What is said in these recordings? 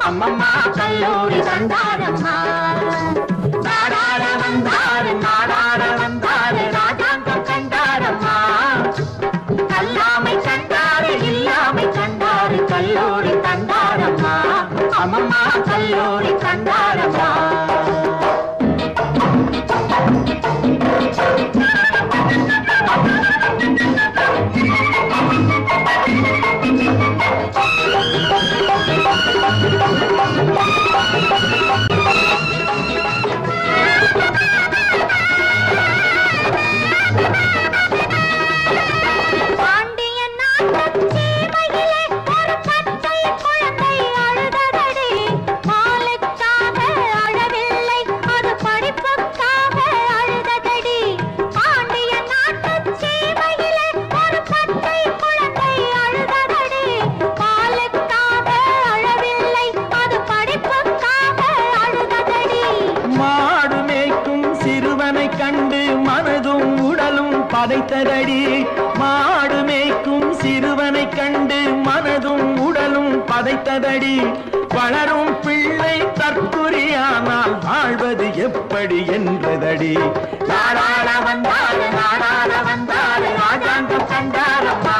அம்மம்மா கல்லூரி தந்தாரம்மா நாடாட வந்தாரு ராஜாங்கம் கண்டாரம்மா கல்லாமை கண்டாரு இல்லாமை கண்டாரு கல்லூரி தந்தாரம்மா அம்மம்மா கல்லூரி தந்தாரம்மா பதைத்ததடி மாடு மேய்க்கும் சிறுவனை கண்டு மனதும் உடலும் பதைத்ததடி வளரும் பிள்ளை தற்குறியானால் வாழ்வது எப்படி என்றதடி நாடாட வந்தாரு ராஜாங்கம் கண்டாரம்மா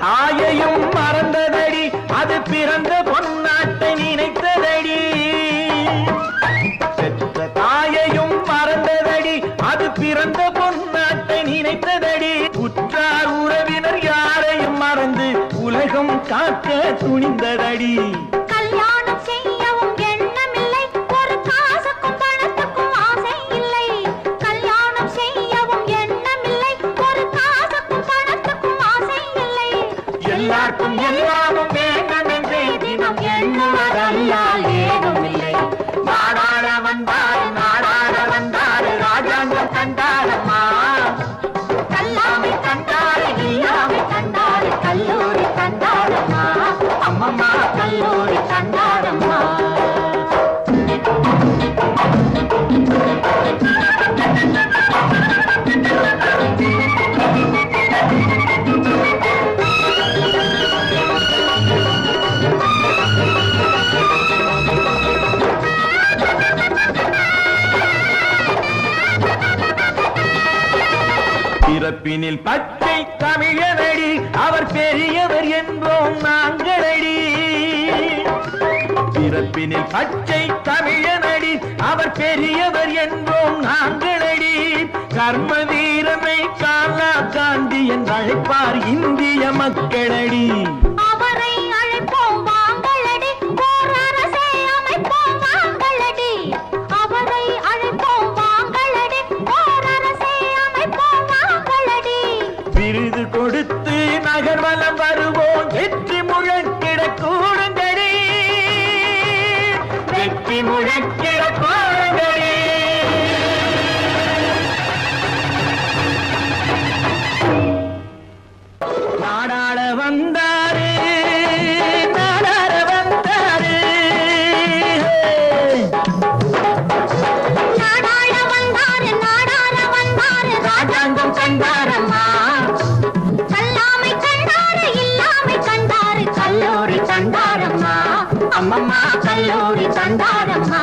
தாயையும் மறந்ததடி அது பிறந்த பொன்னாட்டை நினைத்ததடி பெற்ற தாயையும் மறந்ததடி அது பிறந்த பொன்னாட்டை நினைத்ததடி உற்றார் உறவினர் யாரையும் மறந்து உலகம் காக்க துணிந்ததடி கல்யாணம் செய்யவும் எண்ணமில்லை ஒரு காசுக்கும் பணத்துக்கும் ஆசை இல்லை கல்யாணம் செய்யவும் எண்ணமில்லை ஒரு காசுக்கும் பணத்துக்கும் ஆசை இல்லை எல்லாருக்கும் எல்லாமும் வேண்டும் என்றே தினம் எண்ணுவதல்லால் ஏதும் இல்லை நாடாட வந்தாரு ராஜாங்கம் கண்டாரம்மா கல்லாமை கண்டாரு இல்லாமை கண்டாரு கல்லூரி கண்டாரம்மா அம்மம்மா கல்லூரி கண்டாரம்மா பிறப்பினில் பச்சை தமிழனடி அவர் பெரியவர் என்போம் நாங்களடி பிறப்பினில் பச்சை தமிழனடி அவர் பெரியவர் என்போம் நாங்களடி கர்ம வீரனை காலா காந்தி என்று அழைப்பார் இந்திய மக்களடி அவரை அழைப்போம் வாங்களடி ஓர் அரசை அமைப்போம் வாங்களடி அவரை அழைப்போம் வாங்களடி ஓர் அரசை அமைப்போம் வாங்களடி விருது கொடுத்து நகர்வலம் வருவோம் வெற்றி முழக்கிட கூடுங்கடி வெற்றி முழக்கிட கூடுங்கடி நாடாட வந்தாரு ராஜாங்கம் கண்டாரம்மா கல்லாமை கண்டாரு இல்லாமை கண்டாரு கல்லூரி கண்டாரம்மா அம்மம்மா கல்லூரி கண்டாரம்மா